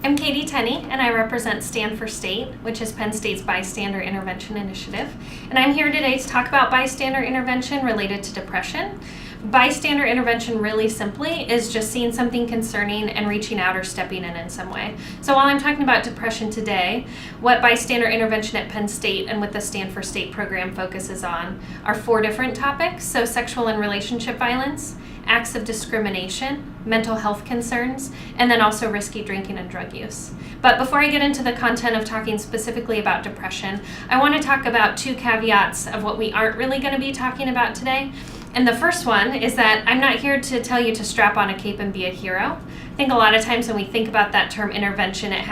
I'm Katie Tenney, and I represent Stand for State, which is Penn State's Bystander Intervention Initiative. And I'm here today to talk about bystander intervention related to depression. Bystander intervention, really simply, is just seeing something concerning and reaching out or stepping in some way. So while I'm talking about depression today, what bystander intervention at Penn State and with the Stand for State program focuses on are 4 different topics. So sexual and relationship violence, acts of discrimination, mental health concerns, and then also risky drinking and drug use. But before I get into the content of talking specifically about depression, I want to talk about 2 caveats of what we aren't really going to be talking about today. And the first one is that I'm not here to tell you to strap on a cape and be a hero. I think a lot of times when we think about that term intervention, it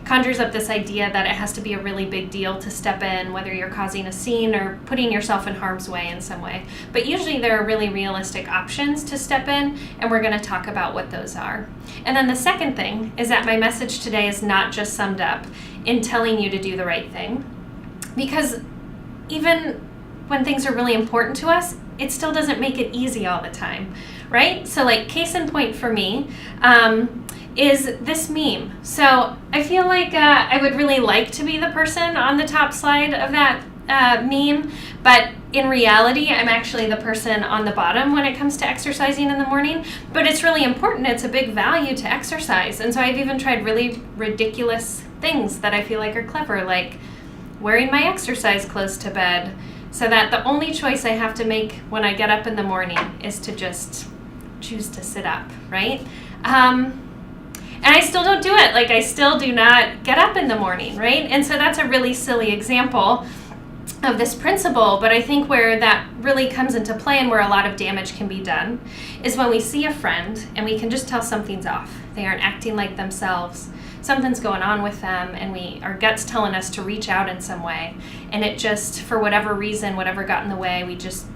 conjures up this idea that it has to be a really big deal to step in, whether you're causing a scene or putting yourself in harm's way in some way. But usually there are really realistic options to step in, and we're going to talk about what those are. And then the second thing is that my message today is not just summed up in telling you to do the right thing, because even when things are really important to us, it still doesn't make it easy all the time, right? So like case in point for me is this meme. So I feel like I would really like to be the person on the top slide of that meme, but in reality, I'm actually the person on the bottom when it comes to exercising in the morning. But it's really important. It's a big value to exercise. And so I've even tried really ridiculous things that I feel like are clever, like wearing my exercise clothes to bed, so that the only choice I have to make when I get up in the morning is to just choose to sit up, right? And I still don't do it. Like, I still do not get up in the morning, right? And so that's a really silly example of this principle, but I think where that really comes into play and where a lot of damage can be done is when we see a friend and we can just tell something's off. They aren't acting like themselves. Something's going on with them, and our gut's telling us to reach out in some way, and it just, for whatever reason, whatever got in the way, we just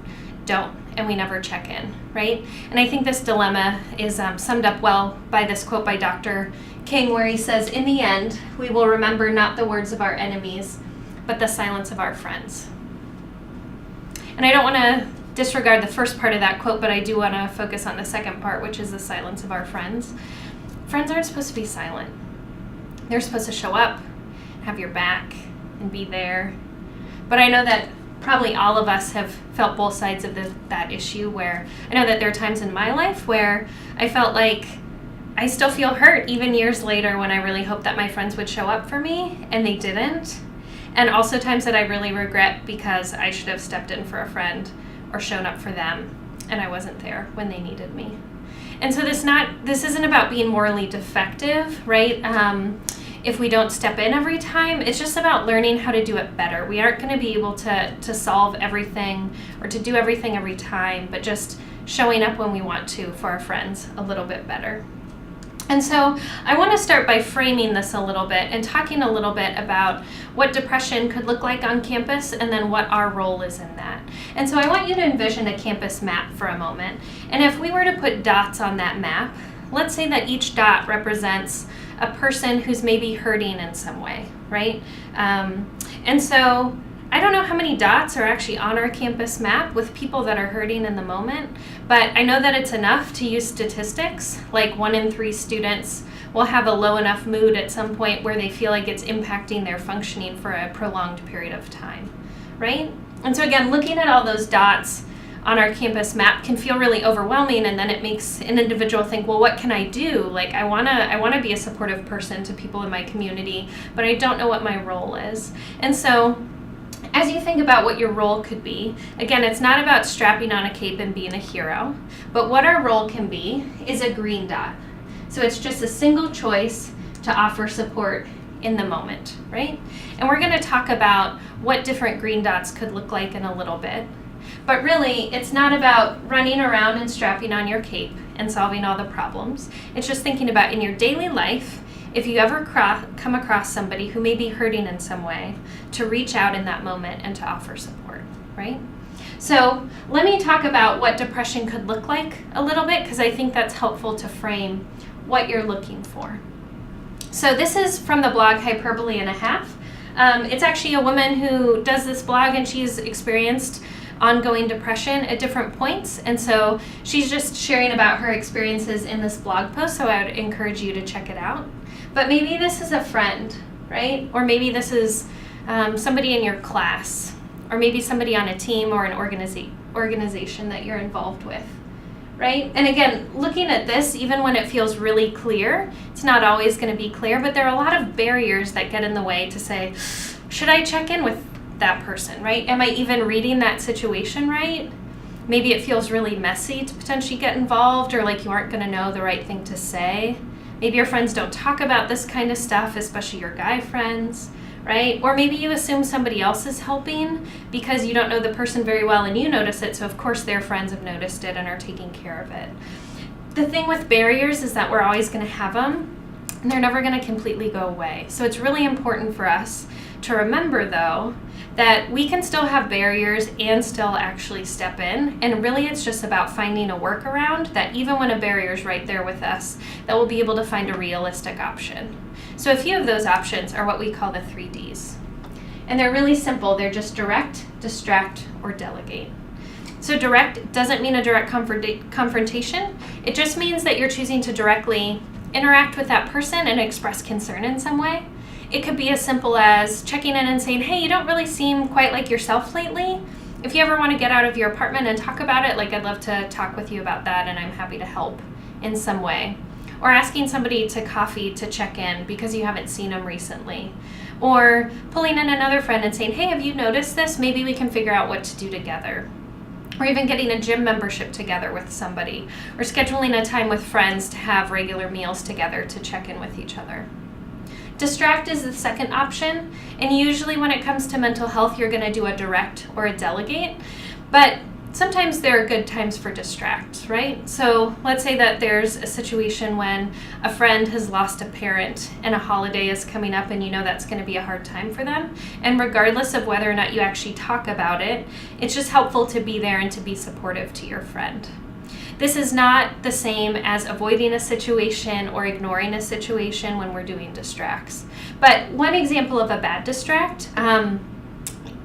don't, and we never check in, right? And I think this dilemma is summed up well by this quote by Dr. King, where he says, "In the end, we will remember not the words of our enemies, but the silence of our friends." And I don't want to disregard the first part of that quote, but I do want to focus on the second part, which is the silence of our friends. Friends aren't supposed to be silent. They're supposed to show up, have your back, and be there. But I know that probably all of us have felt both sides of that issue, where I know that there are times in my life where I felt like I still feel hurt even years later when I really hoped that my friends would show up for me, and they didn't. And also times that I really regret because I should have stepped in for a friend or shown up for them, and I wasn't there when they needed me. And so this isn't about being morally defective, right? If we don't step in every time, it's just about learning how to do it better. We aren't going to be able to solve everything or to do everything every time, but just showing up when we want to for our friends a little bit better. And so I want to start by framing this a little bit and talking a little bit about what depression could look like on campus and then what our role is in that. And so I want you to envision a campus map for a moment. And if we were to put dots on that map, let's say that each dot represents a person who's maybe hurting in some way, right? And so I don't know how many dots are actually on our campus map with people that are hurting in the moment, but I know that it's enough to use statistics, like 1 in 3 students will have a low enough mood at some point where they feel like it's impacting their functioning for a prolonged period of time, right? And so again, looking at all those dots on our campus map can feel really overwhelming, and then it makes an individual think, well, what can I do? Like, I wanna be a supportive person to people in my community, but I don't know what my role is. And so as you think about what your role could be, again, it's not about strapping on a cape and being a hero, but what our role can be is a green dot. So it's just a single choice to offer support in the moment, right? And we're gonna talk about what different green dots could look like in a little bit. But really, it's not about running around and strapping on your cape and solving all the problems. It's just thinking about in your daily life, if you ever come across somebody who may be hurting in some way, to reach out in that moment and to offer support, right? So let me talk about what depression could look like a little bit, because I think that's helpful to frame what you're looking for. So this is from the blog Hyperbole and a Half. It's actually a woman who does this blog, and she's experienced ongoing depression at different points. And so she's just sharing about her experiences in this blog post, so I would encourage you to check it out. But maybe this is a friend, right? Or maybe this is somebody in your class, or maybe somebody on a team or an organization that you're involved with, right? And again, looking at this, even when it feels really clear, it's not always going to be clear, but there are a lot of barriers that get in the way to say, should I check in with that person, right? Am I even reading that situation right? Maybe it feels really messy to potentially get involved, or like you aren't going to know the right thing to say. Maybe your friends don't talk about this kind of stuff, especially your guy friends, right? Or maybe you assume somebody else is helping because you don't know the person very well and you notice it, so of course their friends have noticed it and are taking care of it. The thing with barriers is that we're always going to have them, and they're never going to completely go away. So it's really important for us to remember, though, that we can still have barriers and still actually step in, and really it's just about finding a workaround that even when a barrier is right there with us, that we'll be able to find a realistic option. So a few of those options are what we call the 3 Ds. And they're really simple. They're just direct, distract, or delegate. So direct doesn't mean a direct confrontation. It just means that you're choosing to directly interact with that person and express concern in some way. It could be as simple as checking in and saying, hey, you don't really seem quite like yourself lately. If you ever want to get out of your apartment and talk about it, like I'd love to talk with you about that, and I'm happy to help in some way. Or asking somebody to coffee to check in because you haven't seen them recently. Or pulling in another friend and saying, hey, have you noticed this? Maybe we can figure out what to do together. Or even getting a gym membership together with somebody. Or scheduling a time with friends to have regular meals together to check in with each other. Distract is the second option, and usually when it comes to mental health, you're going to do a direct or a delegate, but sometimes there are good times for distract, right? So let's say that there's a situation when a friend has lost a parent and a holiday is coming up and you know that's going to be a hard time for them, and regardless of whether or not you actually talk about it, it's just helpful to be there and to be supportive to your friend. This is not the same as avoiding a situation or ignoring a situation when we're doing distracts. But one example of a bad distract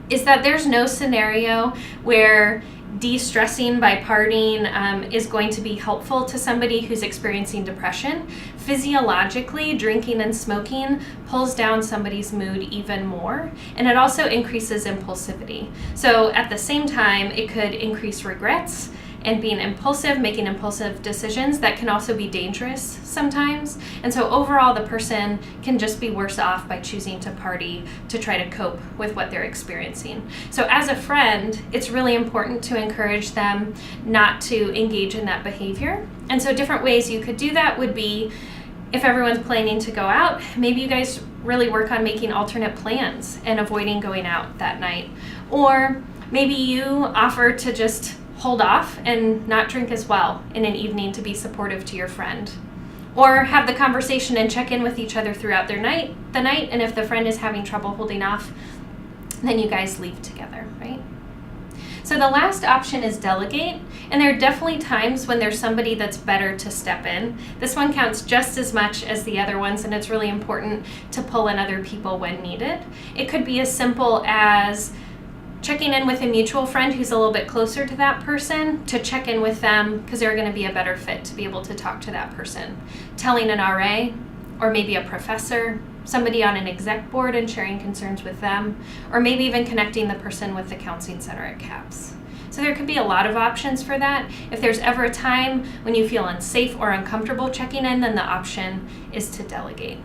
is that there's no scenario where de-stressing by partying is going to be helpful to somebody who's experiencing depression. Physiologically, drinking and smoking pulls down somebody's mood even more, and it also increases impulsivity. So at the same time, it could increase regrets and being impulsive, making impulsive decisions that can also be dangerous sometimes. And so overall, the person can just be worse off by choosing to party to try to cope with what they're experiencing. So as a friend, it's really important to encourage them not to engage in that behavior. And so different ways you could do that would be, if everyone's planning to go out, maybe you guys really work on making alternate plans and avoiding going out that night. Or maybe you offer to just hold off and not drink as well in an evening to be supportive to your friend. Or have the conversation and check in with each other throughout the night, and if the friend is having trouble holding off, then you guys leave together, right? So the last option is delegate, and there are definitely times when there's somebody that's better to step in. This one counts just as much as the other ones, and it's really important to pull in other people when needed. It could be as simple as checking in with a mutual friend who's a little bit closer to that person to check in with them because they're going to be a better fit to be able to talk to that person. Telling an RA, or maybe a professor, somebody on an exec board and sharing concerns with them, or maybe even connecting the person with the counseling center at CAPS. So there could be a lot of options for that. If there's ever a time when you feel unsafe or uncomfortable checking in, then the option is to delegate.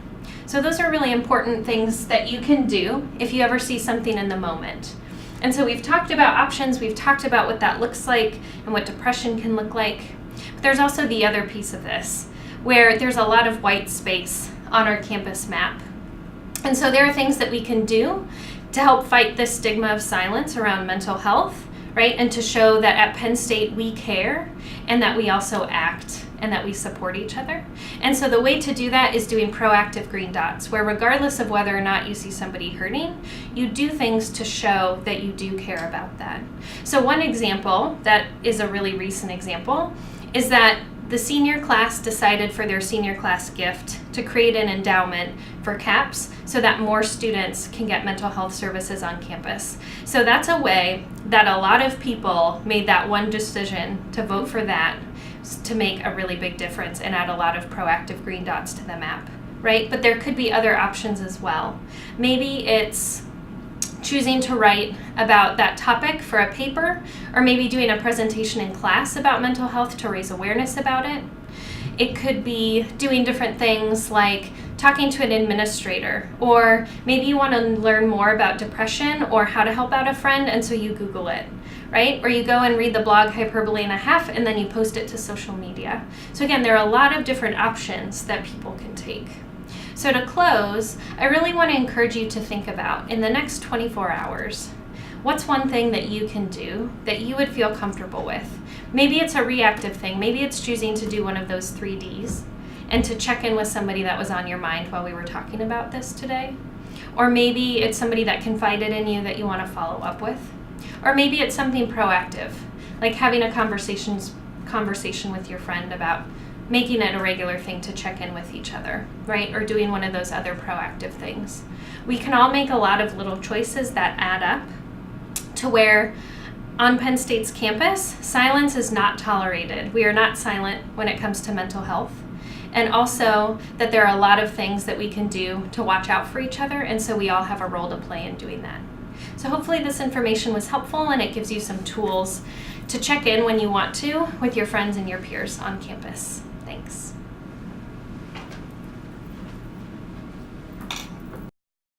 So those are really important things that you can do if you ever see something in the moment. And so we've talked about options, we've talked about what that looks like and what depression can look like. But there's also the other piece of this, where there's a lot of white space on our campus map. And so there are things that we can do to help fight this stigma of silence around mental health, right? And to show that at Penn State we care and that we also act and that we support each other. And so the way to do that is doing proactive green dots, where regardless of whether or not you see somebody hurting, you do things to show that you do care about that. So one example that is a really recent example is that the senior class decided for their senior class gift to create an endowment for CAPS so that more students can get mental health services on campus. So that's a way that a lot of people made that one decision to vote for that to make a really big difference and add a lot of proactive green dots to the map, right? But there could be other options as well. Maybe it's choosing to write about that topic for a paper, or maybe doing a presentation in class about mental health to raise awareness about it. It could be doing different things like talking to an administrator, or maybe you want to learn more about depression or how to help out a friend, and so you Google it, right? Or you go and read the blog Hyperbole and a Half, and then you post it to social media. So again, there are a lot of different options that people can take. So to close, I really want to encourage you to think about, in the next 24 hours, what's one thing that you can do that you would feel comfortable with? Maybe it's a reactive thing. Maybe it's choosing to do one of those 3 Ds and to check in with somebody that was on your mind while we were talking about this today. Or maybe it's somebody that confided in you that you want to follow up with. Or maybe it's something proactive, like having a conversation with your friend about making it a regular thing to check in with each other, right? Or doing one of those other proactive things. We can all make a lot of little choices that add up to where on Penn State's campus, silence is not tolerated. We are not silent when it comes to mental health. And also that there are a lot of things that we can do to watch out for each other, and so we all have a role to play in doing that. So hopefully this information was helpful and it gives you some tools to check in when you want to with your friends and your peers on campus.